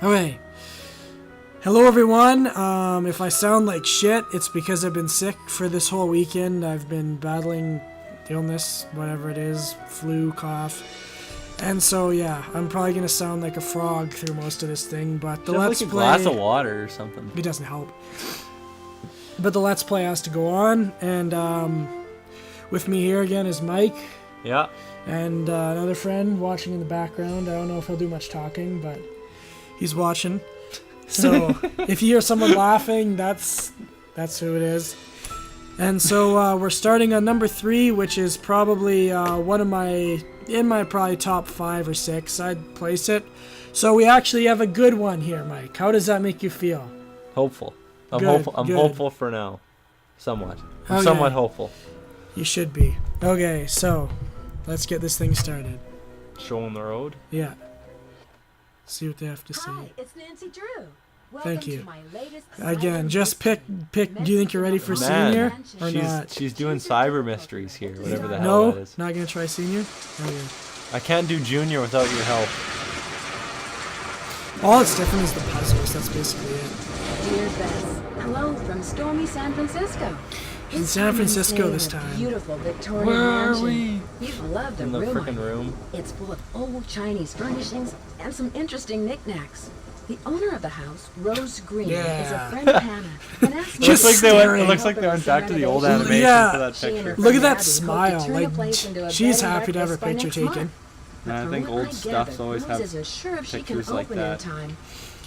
Okay. Hello, everyone. If I sound like shit, it's because I've been sick for this whole weekend. I've been battling illness, whatever it is, flu, cough. And so, yeah, I'm probably going to sound like a frog through most of this thing, but the Let's like a Play... glass of water or something. It doesn't help. But the Let's Play has to go on, and with me here again is Mike. Yeah. And another friend watching in the background. I don't know if he'll do much talking, but he's watching. So if you hear someone laughing, that's who it is. And so we're starting on number 3, which is probably one of my probably top 5 or 6. I'd place it. So we actually have a good one here, Mike. How does that make you feel? Hopeful. I'm Good. hopeful for now. Somewhat. I'm Okay. somewhat hopeful. You should be. Okay, so let's get this thing started. Showing the road. Yeah. See what they have to say. Hi, it's Nancy Drew. Thank you. To my latest Again, cyber just pick. Do you think you're ready for Man, senior or not? She's doing cyber mysteries here, whatever the hell that No, is. not gonna try senior. Okay. I can't do junior without your help. All that's different is the puzzles. That's basically it. Dear Bess, hello from stormy San Francisco. In San Francisco this time. Beautiful Victorian Where are mansion. we? You'd love the In the room. frickin' room. It's full of old Chinese furnishings and some interesting knickknacks. The owner of the house, Rose Green, is a Yeah. friend of Hannah and asked me Just to staring. It looks like they went back to the old animation Yeah. for that She and her picture. Look at friend that Abby hope to smile. turn the Like, place into a she's bed and happy to have her breakfast by picture next taken. month. But I from think what old I stuff's gathered, always Rose have isn't sure if she can pictures like open in that. time.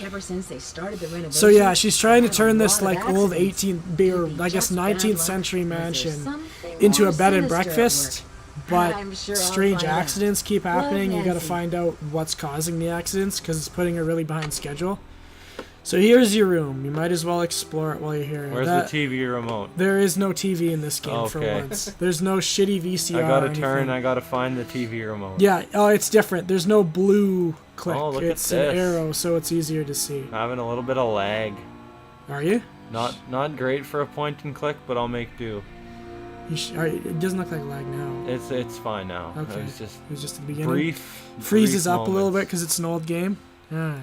Ever since they started the renovation. So yeah, she's trying to I've turn had a this lot of like old accidents. 18th, or Maybe I guess just bad 19th luck, century or is there mansion something into more a bed and sinister at breakfast. work? But I'm sure I'll strange find out. accidents keep Love, happening. You got to Nancy. find out what's causing the accidents because it's putting her really behind schedule. So here's your room. You might as well explore it while you're here. Where's the TV remote? There is no TV in this game for Okay. once. There's no shitty VCR. I gotta or turn, anything. I gotta find the TV remote. Yeah. Oh, it's different. There's no blue click. Oh, look at it's an this. arrow, so it's easier to see. Having a little bit of lag. Are you? Not great for a point and click, but I'll make do. It doesn't look like lag now. It's fine now. Okay. It was just It was just the beginning. brief. Freezes brief up a little bit moments. because it's an old game. Yeah.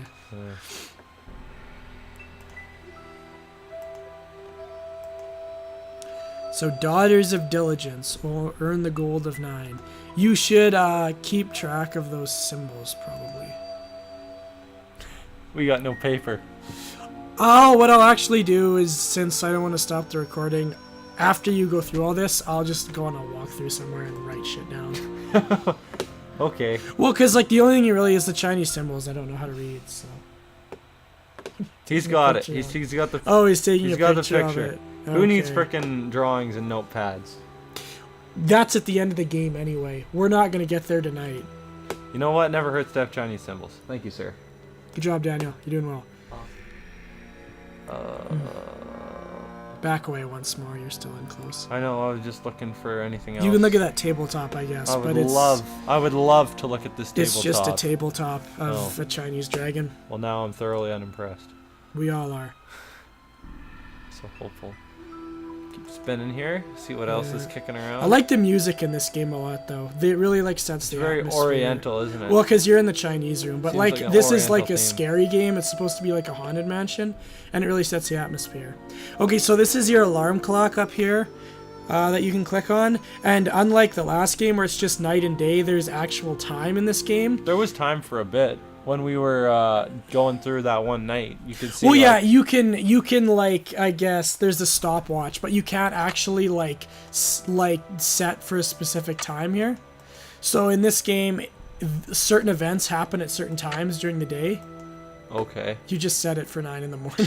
So, Daughters of Diligence will earn the gold of 9. You should keep track of those symbols, probably. We got no paper. Oh, what I'll actually do is, since I don't want to stop the recording, after you go through all this, I'll just go on a walkthrough somewhere and write shit down. Okay. Well, because like the only thing really is the Chinese symbols I don't know how to read, so. He's got it. picture. He's got the. Oh, he's taking He's a got the picture picture. of it. Who needs Okay. frickin' drawings and notepads? That's at the end of the game anyway. We're not going to get there tonight. You know what? Never hurts to have Chinese symbols. Thank you, sir. Good job, Daniel. You're doing well. Back away once more. You're still in close. I know. I was just looking for anything else. You can look at that tabletop, I guess. I but would it's, love to look at this tabletop. It's just a tabletop of Oh. a Chinese dragon. Well, now I'm thoroughly unimpressed. We all are. So hopeful. Keep spinning here. See what else is Yeah. kicking around. I like the music in this game a lot, though. It really like sets It's the very atmosphere. oriental, isn't it? Well, because you're in the Chinese room, but Seems like like an this is like a Oriental theme. scary game. It's supposed to be like a haunted mansion, and it really sets the atmosphere. Okay, so this is your alarm clock up here that you can click on, and unlike the last game where it's just night and day, there's actual time in this game. There was time for a bit when we were going through that one night. You could see. Well, yeah, like, you can like I guess there's a stopwatch, but you can't actually like set for a specific time here. So in this game, certain events happen at certain times during the day. Okay. You just set it for 9 in the morning.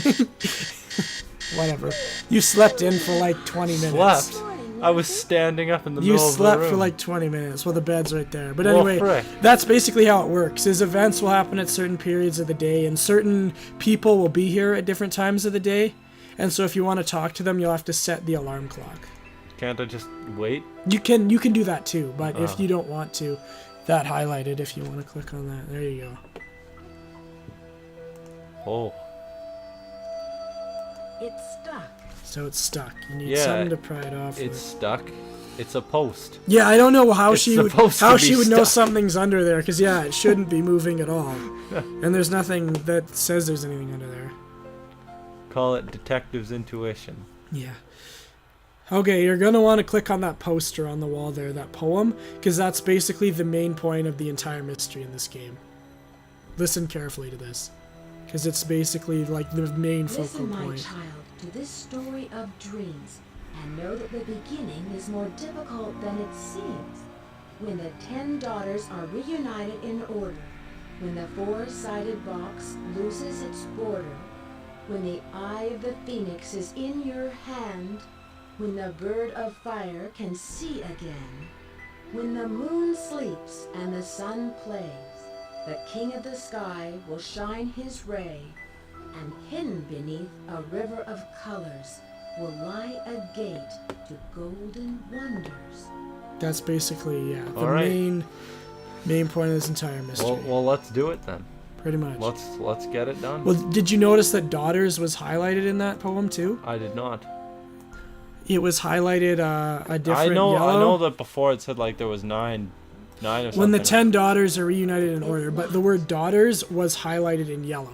Whatever. You slept in for like 20 minutes. Slept. I was standing up in the You middle of the slept room. for like 20 minutes. Well, the bed's right there. But Well, anyway, frick. that's basically how it works. Is events will happen at certain periods of the day, and certain people will be here at different times of the day. And so if you want to talk to them, you'll have to set the alarm clock. Can't I just wait? You can do that too, but if Oh. you don't want to, that highlighted if you want to click on that. There you go. Oh. It's stuck. So it's stuck. You need Yeah, something to pry it off It's with. stuck. It's a post. Yeah, I don't know how It's she would supposed to how be she would know stuck. something's under there, because yeah, it shouldn't be moving at all. And there's nothing that says there's anything under there. Call it detective's intuition. Yeah. Okay, you're gonna want to click on that poster on the wall there, that poem, because that's basically the main point of the entire mystery in this game. Listen carefully to this, because it's basically like the main focal Listen, my point. child, to this story of dreams, and know that the beginning is more difficult than it seems. When the 10 daughters are reunited in order, when the 4-sided box loses its border, when the eye of the phoenix is in your hand, when the bird of fire can see again, when the moon sleeps and the sun plays, the king of the sky will shine his ray, and hidden beneath a river of colors will lie a gate to golden wonders. That's basically, yeah, the All right. main point of this entire mystery. Well, let's do it then. Pretty much. Let's get it done. Well, did you notice that Daughters was highlighted in that poem too? I did not. It was highlighted a different I know yellow. that before it said like there was nine or something. When the 10 daughters are reunited in order, but the word daughters was highlighted in yellow.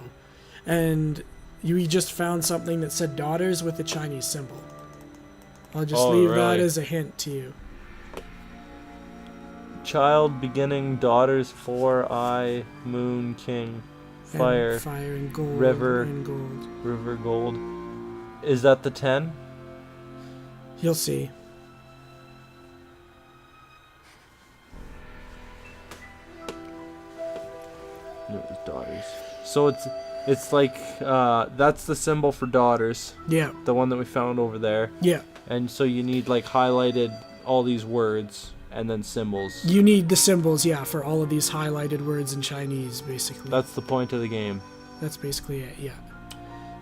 And we just found something that said daughters with a Chinese symbol. I'll just leave that really? as a hint to you. Child, beginning, daughters, 4, eye, moon, king, fire, And fire and gold. river. And gold. river, gold. Is that the 10? You'll see. No, it was daughters. So it's like that's the symbol for daughters, Yeah. the one that we found over there. Yeah. And so you need like highlighted all these words and then symbols. You need the symbols, yeah, for all of these highlighted words in Chinese, basically. That's the point of the game. That's basically it, yeah.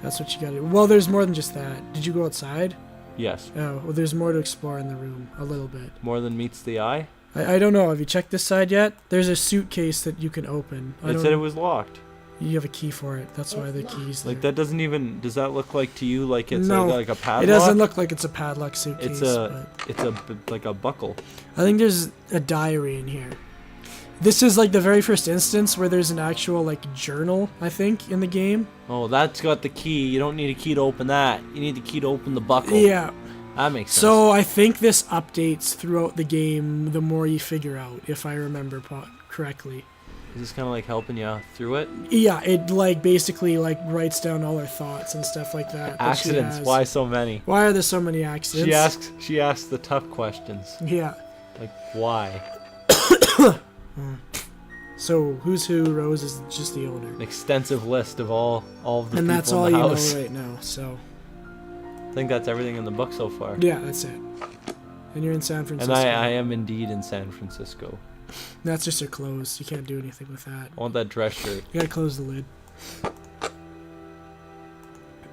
That's what you gotta do. Well, there's more than just that. Did you go outside? Yes. Oh, well, there's more to explore in the room, a little bit. More than meets the eye. I don't know. Have you checked this side yet? There's a suitcase that you can open. It said it was locked. You have a key for it. That's why the key's there. Like that doesn't even. Does that look like to you like it's No, like a padlock? It doesn't look like it's a padlock suitcase. It's like a buckle. I think there's a diary in here. This is like the very first instance where there's an actual like journal, I think, in the game. Oh, that's got the key. You don't need a key to open that. You need the key to open the buckle. Yeah. That makes sense. So I think this updates throughout the game the more you figure out, if I remember correctly. Is this kind of like helping you through it? Yeah, it like basically like writes down all her thoughts and stuff like that. that she Accidents. has. Why so many? Why are there so many accidents? She asks the tough questions. Yeah. Like why? So who's who? Rose is just the owner. An extensive list of all of the And people that's all in the you house. know right now. So I think that's everything in the book so far. yeah, that's it. And you're in San And Francisco. I am indeed in San Francisco. That's just her clothes. You can't do anything with that. I want that dress shirt. You gotta close the lid.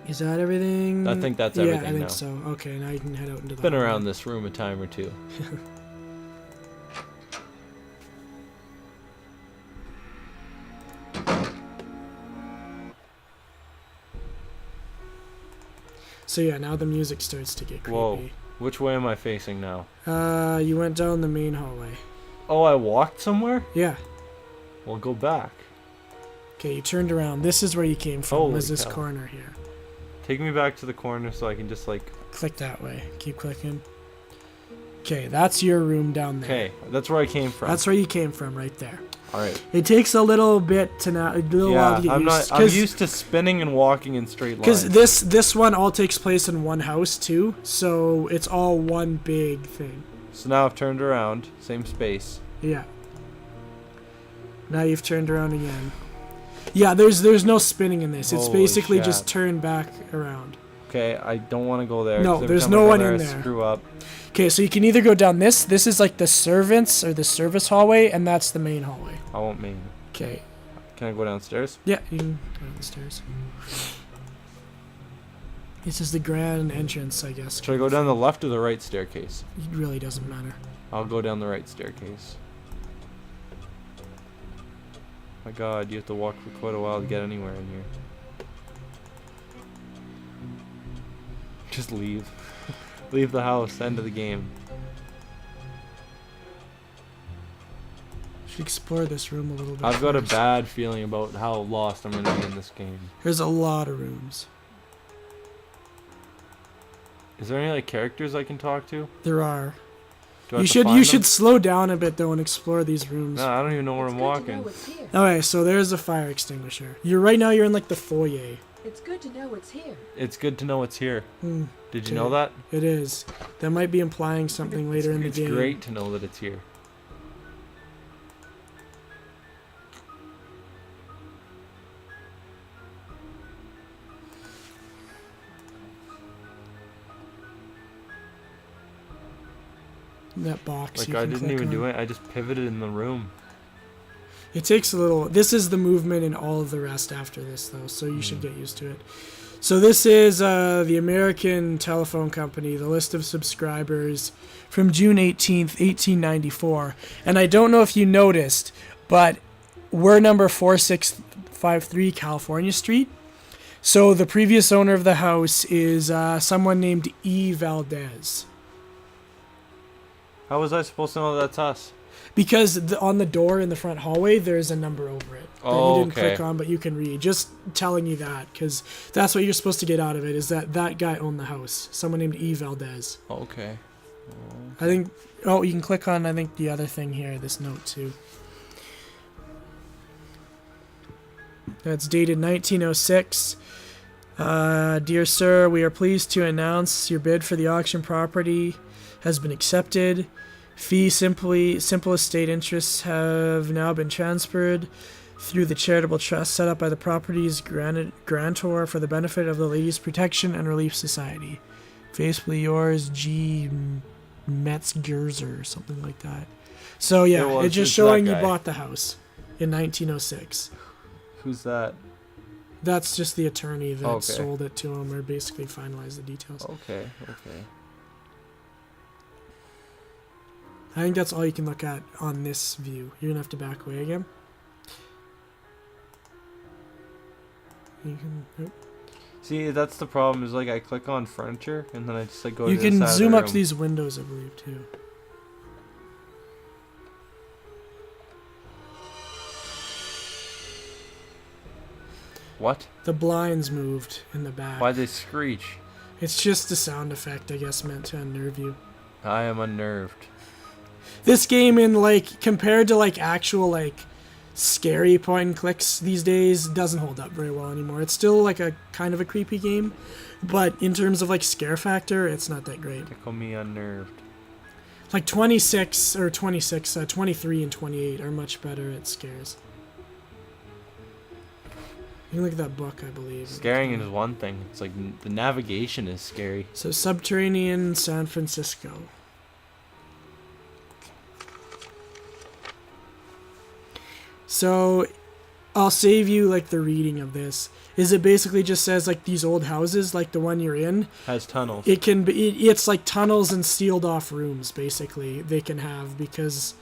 Is that everything? I think that's Yeah, everything I think now. so. Okay, now you can head out into the Been hallway. around this room a time or two. So yeah, now the music starts to get creepy. Whoa. Which way am I facing now? You went down the main hallway. Oh, I walked somewhere? Yeah. Well, go back. Okay, you turned around. This is where you came from. Holy Was this cow. corner here? Take me back to the corner so I can just like... Click that way. Keep clicking. Okay, that's your room down there. Okay, that's where I came from. That's where you came from, right there. Alright. It takes a little bit to now, a little while to get I'm used to spinning and walking in straight lines. because this one all takes place in one house too, so it's all one big thing. So now I've turned around, same space. Yeah. Now you've turned around again. Yeah, there's no spinning in this. It's Holy basically shit. just turn back around. Okay, I don't want to go there. No, 'cause every there's time I no go one there, in I there. Screw up. Okay, so you can either go down this. This is like the servants or the service hallway, and that's the main hallway. I won't mean. Okay. Can I go downstairs? Yeah, you can go down the stairs. This is the grand entrance, I guess. Should I go down the left or the right staircase? It really doesn't matter. I'll go down the right staircase. My god, you have to walk for quite a while to get anywhere in here. Just leave. Leave the house. End of the game. Should explore this room a little bit. I've got a first. bad feeling about how lost I'm gonna be in this game. There's a lot of rooms. Is there any like characters I can talk to? There are. Do I You have to should find you them? should slow down a bit though and explore these rooms. No, I don't even know where It's I'm good to walking. know what's here. Okay, so there's a fire extinguisher. Right now you're in like the foyer. It's good to know what's here. It's good to know it's here. Hmm, Did you Okay. know that? it is. That might be implying something later in the It's game. great to know that it's here. That box. Like you I can didn't click even do on. it. I just pivoted in the room. It takes a little. This is the movement and all of the rest after this, though, so you should Hmm. get used to it. So this is the American Telephone Company, the list of subscribers from June 18th, 1894. And I don't know if you noticed, but we're number 4653 California Street. So the previous owner of the house is someone named E. Valdez. How was I supposed to know that's us? Because on the door in the front hallway, there's a number over it that Oh, you didn't okay. click on, but you can read. Just telling you that, because that's what you're supposed to get out of it, is that guy owned the house. Someone named E. Valdez. Okay. I think, oh, you can click on, I think, the other thing here, this note, too. That's dated 1906. Dear sir, we are pleased to announce your bid for the auction property has been accepted. Simple estate interests have now been transferred through the charitable trust set up by the property's grantor for the benefit of the Ladies Protection and Relief Society. Faithfully yours, G. Metzgerzer, or something like that. So yeah, it's just it's showing that you guy. bought the house in 1906. Who's that? That's just the attorney that Okay. sold it to him, or basically finalized the details. Okay. Okay. I think that's all you can look at on this view. You're gonna have to back away again. You can. Oop. See, that's the problem. Is like I click on furniture and then I just like go. You to the can side of zoom the up to room. these windows, I believe, too. What? The blinds moved in the back. Why'd they screech? It's just a sound effect, I guess, meant to unnerve you. I am unnerved. This game, in like compared to like actual like scary point and clicks these days, doesn't hold up very well anymore. It's still like a kind of a creepy game, but in terms of like scare factor, it's not that great. Tickle me unnerved. Like 23 and 28 are much better at scares. You can look at that book, I believe. Scaring is one thing. It's like the navigation is scary. So subterranean San Francisco. So I'll save you like the reading of this. Is it basically just says like these old houses, like the one you're in? Has tunnels. It can be. It's like tunnels and sealed off rooms. Basically, they can have because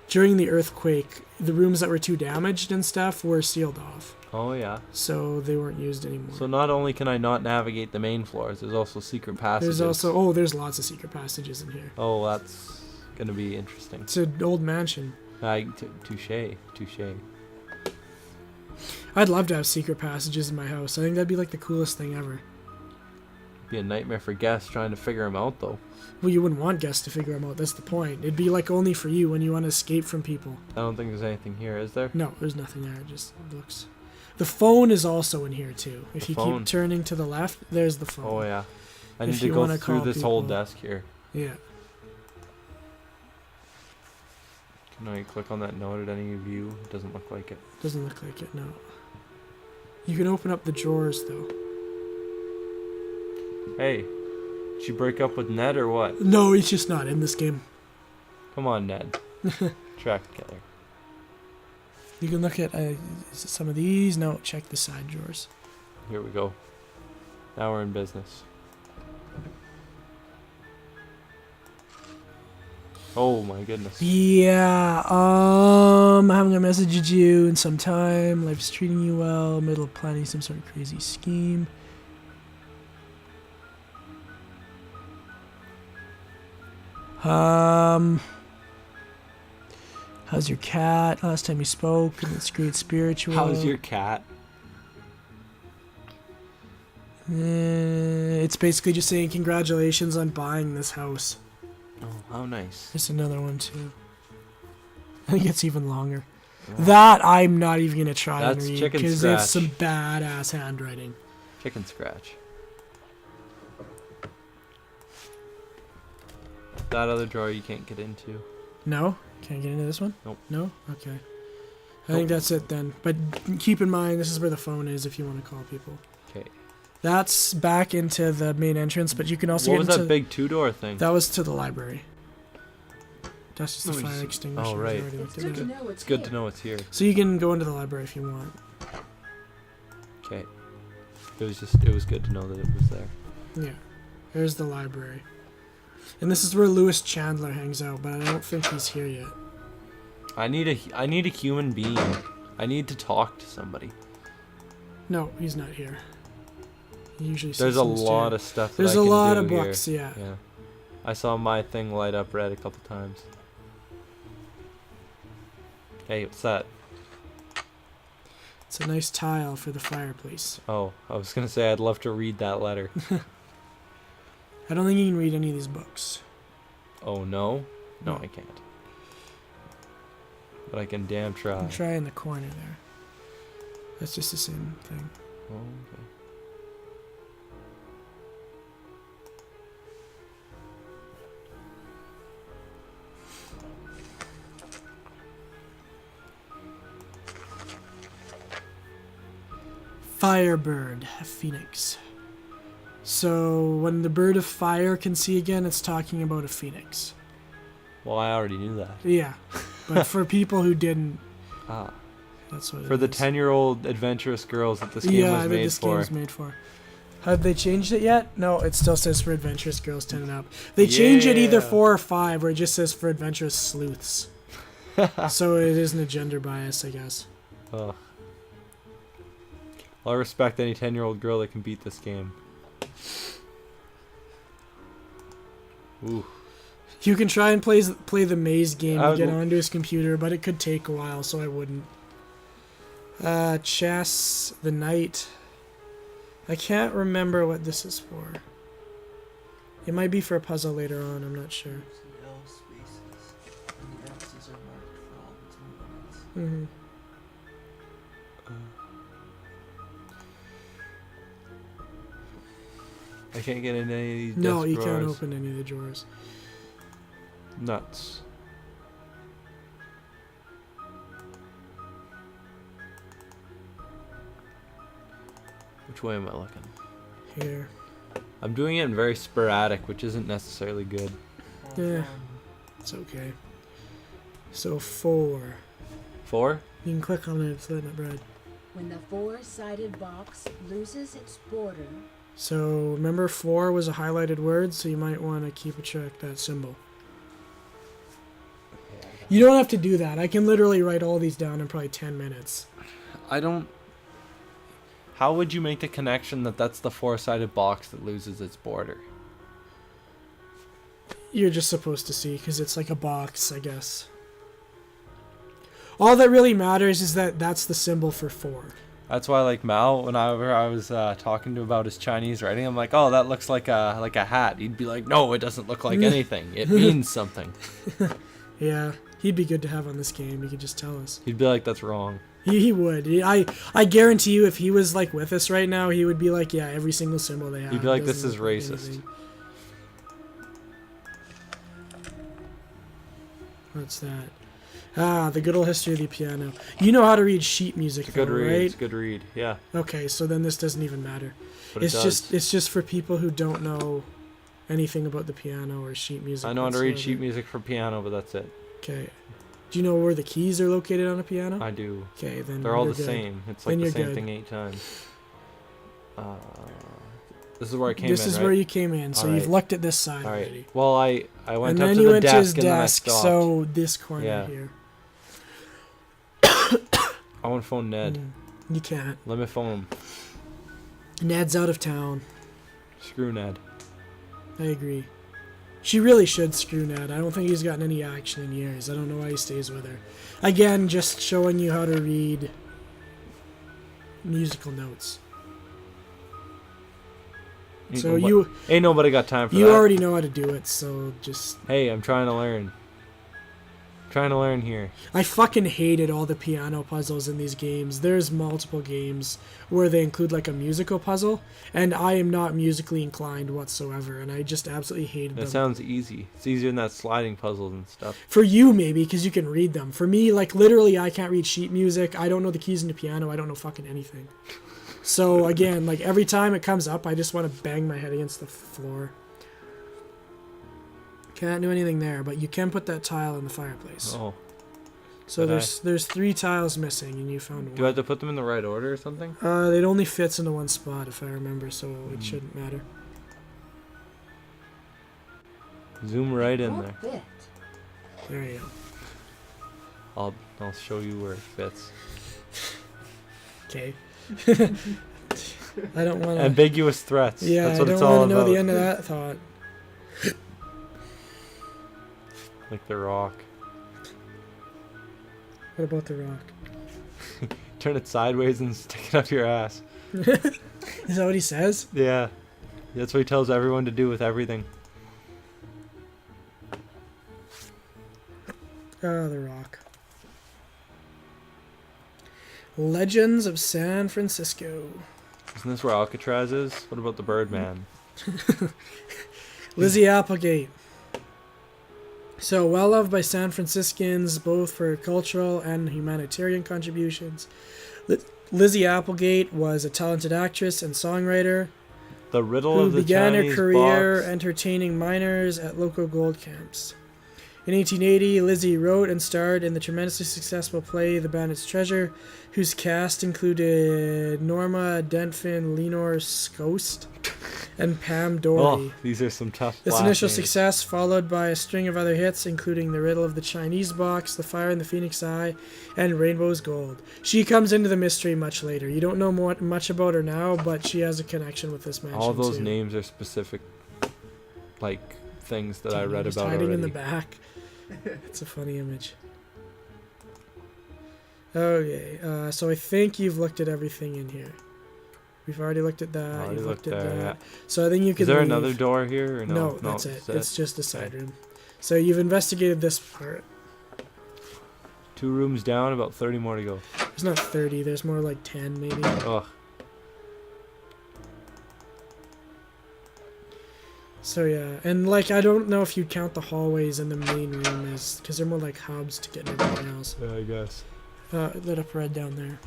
during the earthquake, the rooms that were too damaged and stuff were sealed off, Oh yeah. so they weren't used anymore. So not only can I not navigate the main floors, there's also secret passages. There's also there's lots of secret passages in here. Oh, that's gonna be interesting. It's an old mansion. Touche. I'd love to have secret passages in my house. I think that'd be like the coolest thing ever. Be a nightmare for guests trying to figure them out though. Well, you wouldn't want guests to figure them out. That's the point. It'd be like only for you when you want to escape from people. I don't think there's anything here, is there? No, there's nothing there. It just looks. The phone is also in here too. If The you phone. keep turning to the left, there's the phone. Oh yeah. I If need to you go wanna through call this whole people. desk here. Yeah. Can I click on that note at any view? It doesn't look like it. Doesn't look like it, no. You can open up the drawers though. Hey, did you break up with Ned or what? No, he's just not in this game. Come on, Ned. Track together. You can look at is it some of these. No, check the side drawers. Here we go. Now we're in business. Oh my goodness. Yeah, I haven't gonna message you in some time. Life's treating you well. Middle of planning some sort of crazy scheme. How's your cat? Last time you spoke, and it's great spiritual. How's your cat? It's basically just saying congratulations on buying this house. Oh, how nice. There's another one too. I think it's even longer. That I'm not even gonna try and That's read chicken because scratch. it's some badass handwriting. Chicken scratch. That other drawer you can't get into. No, can't get into this one. Nope. No, okay. I think that's it then. But keep in mind, this is where the phone is if you want to call people. Okay. That's back into the main entrance, but you can also What get was into that big 2-door thing? That was to the library. That's just the Oh, fire extinguisher. oh, we right. already looked It's at good to that. know It's good to know it's here. So you can go into the library if you want. Okay. It was good to know that it was there. Yeah. There's the library. And this is where Lewis Chandler hangs out, but I don't think he's here yet. I need a human being. I need to talk to somebody. No, he's not here. He usually There's sits a in his lot chair. of stuff that There's I a can lot do of here. books, yeah. Yeah. I saw my thing light up red a couple times. Hey, what's that? It's a nice tile for the fireplace. Oh, I was gonna say I'd love to read that letter. I don't think you can read any of these books. Oh no? No, No. I can't. But I can damn try. You can try in the corner there. That's just the same thing. Oh, okay. Firebird, a phoenix. So when the bird of fire can see again, it's talking about a phoenix. Well, I already knew that. Yeah, but for people who didn't, Ah. that's what For it the is. 10-year-old adventurous girls that this game yeah, was that made this for. game was made for. Have they changed it yet? No, it still says for adventurous girls 10 and up. They change it either Yeah. 4 or 5, where it just says for adventurous sleuths. So it isn't a gender bias, I guess. Ugh. Well, I respect any 10-year-old girl that can beat this game. Ooh. You can try and play the maze game I and would get l- onto his computer, but it could take a while, so I wouldn't. Chess, the knight. I can't remember what this is for. It might be for a puzzle later on, I'm not sure. The L spaces and the X's are marked for all its movements. hmm I can't get in any of these No, desk you can't drawers. open any of the drawers. Nuts. Which way am I looking? Here. I'm doing it in very sporadic, which isn't necessarily good. Yeah. It's okay. So 4. 4? You can click on it, it's letting it red. When the four-sided box loses its border, So remember 4 was a highlighted word, so you might want to keep a track of that symbol. You don't have to do that. I can literally write all these down in probably 10 minutes. I don't... How would you make the connection that that's the 4-sided box that loses its border? You're just supposed to see, because it's like a box, I guess. All that really matters is that that's the symbol for 4. That's why, like, Mao, when I was talking to him about his Chinese writing, I'm like, oh, that looks like a hat. He'd be like, no, it doesn't look like anything. It means something. Yeah, he'd be good to have on this game. He could just tell us. He'd be like, that's wrong. He would. I guarantee you, if he was like with us right now, he would be like, yeah, every single symbol they have. He'd be like, doesn't this is look like racist. anything. What's that? Ah, the good old history of the piano. You know how to read sheet music, It's a good though, read. right? It's a good read. Yeah. Okay, so then this doesn't even matter. But It's it does. just for people who don't know anything about the piano or sheet music. I know how to read sheet whatsoever. music for piano, but that's it. Okay. Do you know where the keys are located on a piano? I do. Okay, then They're all you're the good. same. It's Then like the you're same good. thing 8 times. This is where I came This in, is right? where you came in, so All you've right. looked at this side All right. already. Well, I went And up then to you the went to desk his and then I desk, stopped. so this corner Yeah. here. I want to phone Ned. You can't. Let me phone him. Ned's out of town. Screw Ned. I agree. She really should screw Ned. I don't think he's gotten any action in years. I don't know why he stays with her. Again, just showing you how to read musical notes. So ain't nobody got time for that. You already know how to do it, so just... Hey, I'm trying to learn. Trying to learn here. I fucking hated all the piano puzzles in these games. There's multiple games where they include like a musical puzzle, and I am not musically inclined whatsoever, and I just absolutely hated them. That sounds easy. It's easier than that sliding puzzles and stuff. For you, maybe, because you can read them. For me, like, literally, I can't read sheet music. I don't know the keys in the piano. I don't know fucking anything. So, again, like, every time it comes up, I just want to bang my head against the floor. Can't do anything there, but you can put that tile in the fireplace. Oh. So there's 3 tiles missing, and you found one. Do I have to put them in the right order or something? It only fits into one spot, if I remember, so it shouldn't matter. Zoom right in Won't there. fit. There you go. I'll show you where it fits. Okay. I don't want to... Ambiguous threats. Yeah, That's what I it's don't all want to know about. the end of that thought. Like the rock. What about the rock? Turn it sideways and stick it up your ass. Is that what he says? Yeah. That's what he tells everyone to do with everything. Oh, the rock. Legends of San Francisco. Isn't this where Alcatraz is? What about the Birdman? Lizzie Applegate. So, well loved by San Franciscans, both for cultural and humanitarian contributions. Lizzie Applegate was a talented actress and songwriter The riddle who of the began Chinese her career box. entertaining miners at local gold camps. In 1880, Lizzie wrote and starred in the tremendously successful play The Bandit's Treasure, whose cast included Norma Denfin, Lenore Scost, and Pam Dory. Oh, these are some tough This last initial names. success followed by a string of other hits, including The Riddle of the Chinese Box, The Fire in the Phoenix Eye, and Rainbow's Gold. She comes into the mystery much later. You don't know much about her now, but she has a connection with this mansion All those too. names are specific, like, things that I read Just about hiding already. in the back. It's a funny image. Okay, so I think you've looked at everything in here. We've already looked at that. Already You've looked at looked there, that. So I think you can Is there leave. another door here or no? No, that's it. that's It's just a side room. So you've investigated this part. 2 rooms down, about 30 more to go. There's not 30. There's more like 10 maybe. Ugh. So yeah, and like I don't know if you'd count the hallways in the main room as because they're more like hubs to get into everything else. Yeah, I guess. Lit up red down there.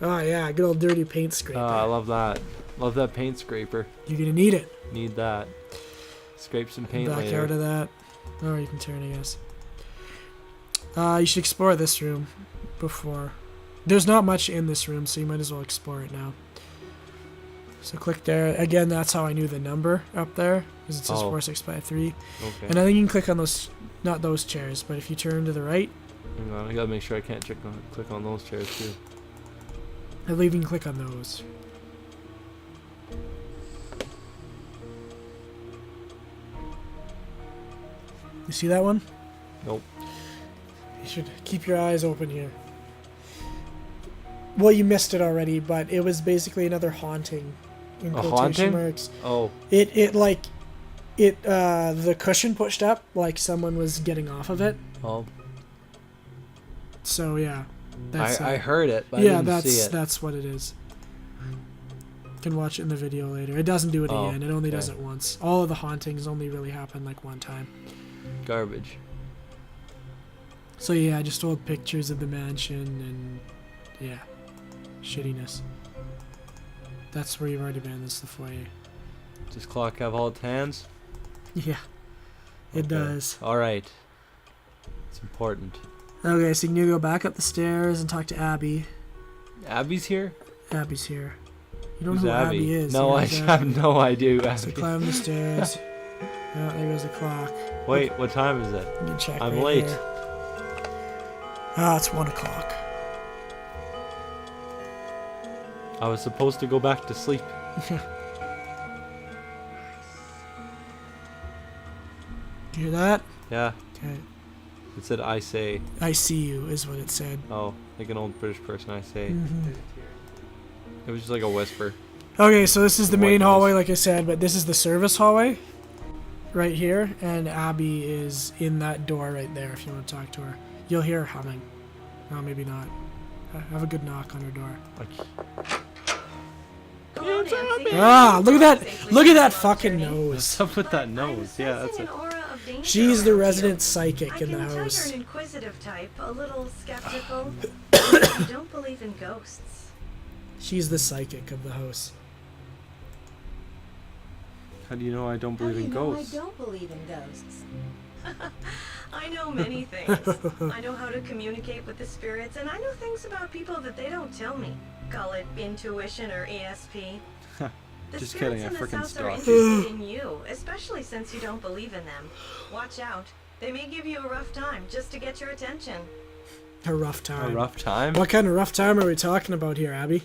Oh yeah, good old dirty paint scraper. I love that. Love that paint scraper. You're gonna need it. Need that. Scrape some paint Back later. out of that. Oh, you can turn, I guess. You should explore this room before. There's not much in this room, so you might as well explore it now. So click there. Again, that's how I knew the number up there, because it says 4653. Okay. And I think you can click on those, not those chairs, but if you turn to the right, Hang on, I gotta make sure I can't click on those chairs too. I believe you can click on those. You see that one? Nope. You should keep your eyes open here. Well, you missed it already, but it was basically another haunting. In A quotation haunting? marks. Oh. The cushion pushed up like someone was getting off of it. Oh. So yeah, that's I heard it, but yeah, I didn't see it. that's what it is. You can watch it in the video later. It doesn't do it Oh, again. It only okay. does it once. All of the hauntings only really happen like one time. Garbage. So yeah, just old pictures of the mansion and yeah, shittiness. That's where you've already been. That's the foyer. Does this clock have all its hands? Yeah, it Okay. does. Alright. It's important. Okay, so you can go back up the stairs and talk to Abby. Abby's here? Abby's here. You don't Who's know who Abby? Abby is. No, Yeah, I it's have Abby. no idea who So Abby climb the stairs. Oh, there goes the clock. Wait, what time is it? You can check I'm right late. there. Ah, it's 1 o'clock. I was supposed to go back to sleep. You hear that? Yeah. Okay. It said I say. I see you is what it said. Oh, like an old British person, I say. Mm-hmm. It was just like a whisper. Okay, so this is the White main noise. hallway, like I said, but this is the service hallway right here, and Abby is in that door right there if you want to talk to her. You'll hear her humming. No, maybe not. Have a good knock on her door. Hello, Nancy. Ah, look at that! Look at that fucking nose. What's up with that I'm nose? Yeah, that's sensing it. an aura of danger She's the around resident you. psychic in the I can tell house. you're an inquisitive type, a little skeptical. You don't believe in ghosts. She's the psychic of the house. How do you know I don't How do believe you in know ghosts? I don't believe in ghosts? I know many things. I know how to communicate with the spirits, and I know things about people that they don't tell me. Call it intuition or ESP. The Just spirits kidding, I in this frickin' house are stalked interested in you, especially since you don't believe in them. Watch out. They may give you a rough time just to get your attention. A rough time. A rough time? What kind of rough time are we talking about here, Abby?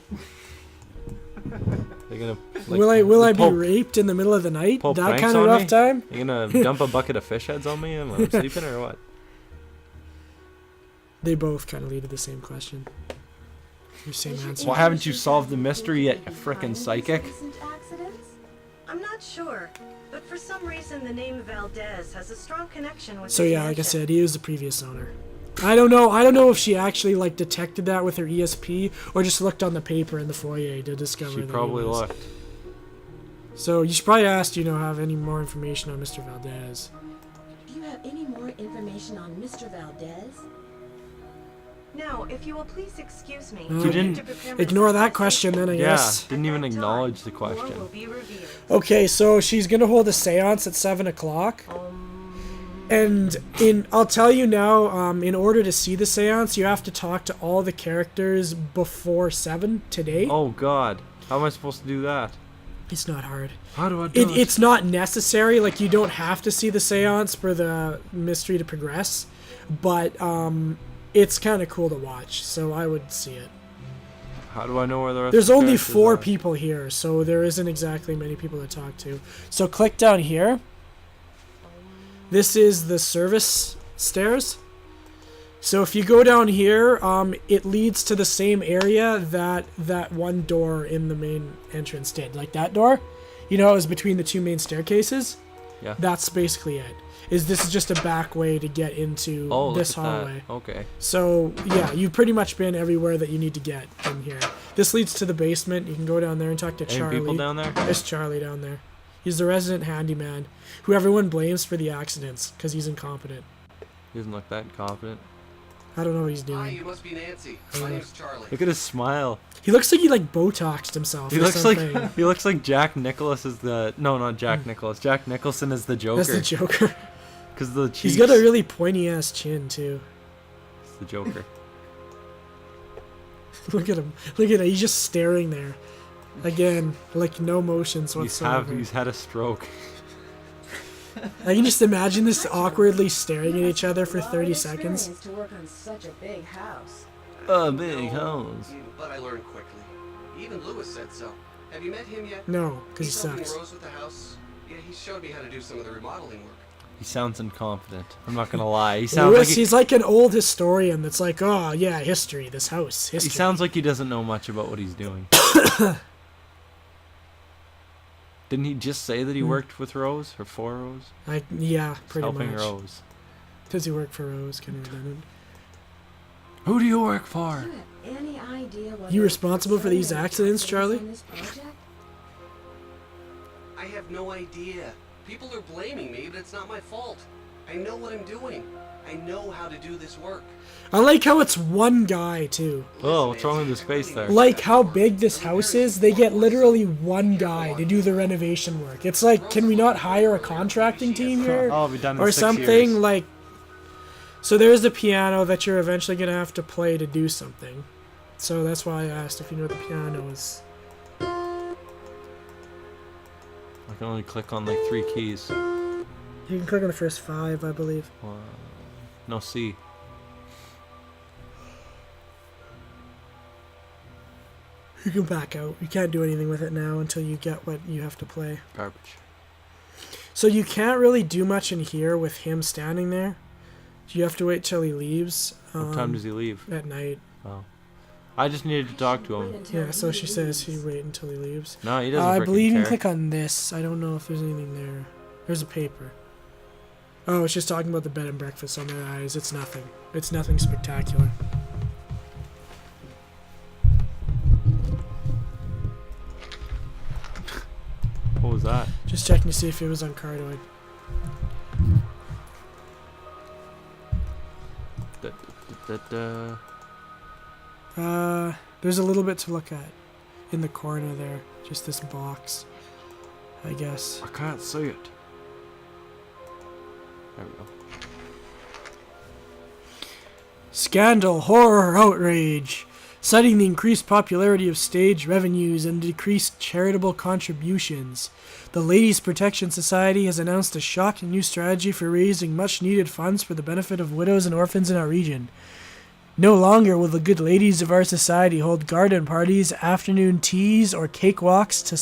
They're gonna. Will I be raped in the middle of the night? pull That pranks kind of on rough me? time? You gonna dump a bucket of fish heads on me and I'm sleeping or what? They both kind of lead to the same question. Your same answer. Why haven't you solved the mystery yet, you frickin' psychic? Recent accidents? I'm not sure, but for some reason the name Valdez has a strong connection with So this yeah, like I mansion. said, he was the previous owner. I don't know if she actually like detected that with her ESP or just looked on the paper in the foyer to discover She that probably he was. looked. So you should probably ask, have any more information on Mr. Valdez? Do you have any more information on Mr. Valdez? Now, if you will please excuse me. You I need didn't to prepare myself Ignore that for question then, I Yeah, guess. didn't even At that acknowledge the time, more question. will be revealed. Okay, so she's gonna hold a seance at 7 o'clock. And I'll tell you now, in order to see the seance, you have to talk to all the characters before 7 today. Oh god. How am I supposed to do that? It's not hard. How do I do it? It's not necessary. Like, you don't have to see the seance for the mystery to progress. But it's kind of cool to watch, so I would see it. How do I know where the rest There's of the only characters 4 are? people here, so there isn't exactly many people to talk to. So click down here. This is the service stairs. So if you go down here, it leads to the same area that one door in the main entrance did. Like that door, it was between the 2 main staircases. Yeah. That's basically it. This is just a back way to get into Oh, this look at hallway. that. Okay. So yeah, you've pretty much been everywhere that you need to get in here. This leads to the basement. You can go down there and talk to Any Charlie. people down there? There's Charlie down there. He's the resident handyman, who everyone blames for the accidents because he's incompetent. He doesn't look that confident. I don't know what he's Hi, doing. you must be Nancy. My name's Charlie. Look at his smile. He looks like he Botoxed himself. He or looks something. like he looks like Jack Nicholas is the not Jack Nicholas. Jack Nicholson is the Joker. That's the Joker. Because the cheeks. He's got a really pointy ass chin too. It's the Joker. Look at him. Look at him. He's just staring there. Again, like no motions whatsoever. He's had a stroke. I can just imagine this awkwardly staring at each other for A lot of 30 seconds. experience to work on such a big house. Oh, big homes. But I learned quickly. Even Lewis said so. Have you met him yet? No, because he He's helping sucks. Rose with the house. Yeah, he showed me how to do some of the remodeling work. He sounds incompetent. I'm not gonna lie. He sounds Lewis, like he he's like an old historian that's like, oh yeah, history, this house, history. sounds like he doesn't know much about what he's doing. Didn't he just say that he worked with Rose or for Rose? Yeah, pretty Helping much. Rose. Does he work for Rose? Kind of redundant. Who do you work Do for? you have any idea what You responsible for these accidents, Charlie? on this project? I have no idea. People are blaming me, but it's not my fault. I know what I'm doing. I know how to do this work. I like how it's one guy too. Oh, what's wrong with his face there? Like how big this house is, they get literally one guy to do the renovation work. It's like, can we not hire a contracting team here? I'll be done in Or 6 something years. like. So there's the piano that you're eventually gonna have to play to do something. So that's why I asked if you know what the piano is. I can only click on like 3 keys. You can click on the first 5, I believe. No C. You can back out. You can't do anything with it now until you get what you have to play. Garbage. So you can't really do much in here with him standing there. You have to wait till he leaves. What time does he leave? At night. Oh. I just needed to talk to him. Yeah, so she says he wait until he leaves. No, he doesn't I freaking believe you care. can click on this. I don't know if there's anything there. There's a paper. Oh, it's just talking about the bed and breakfast on their eyes. It's nothing. It's nothing spectacular. What was that? Just checking to see if it was on Cardioid. There's a little bit to look at in the corner there. Just this box, I guess. I can't see it. There we go. Scandal, horror, outrage. Citing the increased popularity of stage revenues and decreased charitable contributions, the Ladies Protection Society has announced a shocking new strategy for raising much-needed funds for the benefit of widows and orphans in our region. No longer will the good ladies of our society hold garden parties, afternoon teas, or cakewalks to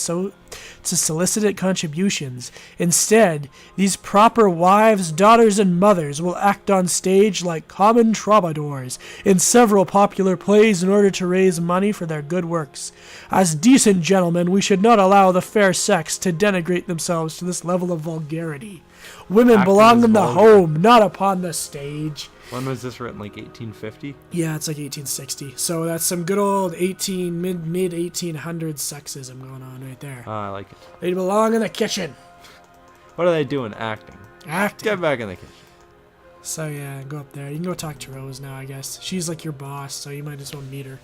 solicit contributions. Instead, these proper wives, daughters, and mothers will act on stage like common troubadours in several popular plays in order to raise money for their good works. As decent gentlemen, we should not allow the fair sex to denigrate themselves to this level of vulgarity. Women Acting belong is in the vulgar. home, not upon the stage. When was this written? Like 1850? Yeah, it's like 1860. So that's some good old mid 1800s sexism going on right there. Oh, I like it. They belong in the kitchen. What are they doing? Acting. Acting. Get back in the kitchen. So yeah, go up there. You can go talk to Rose now, I guess. She's like your boss, so you might as well meet her.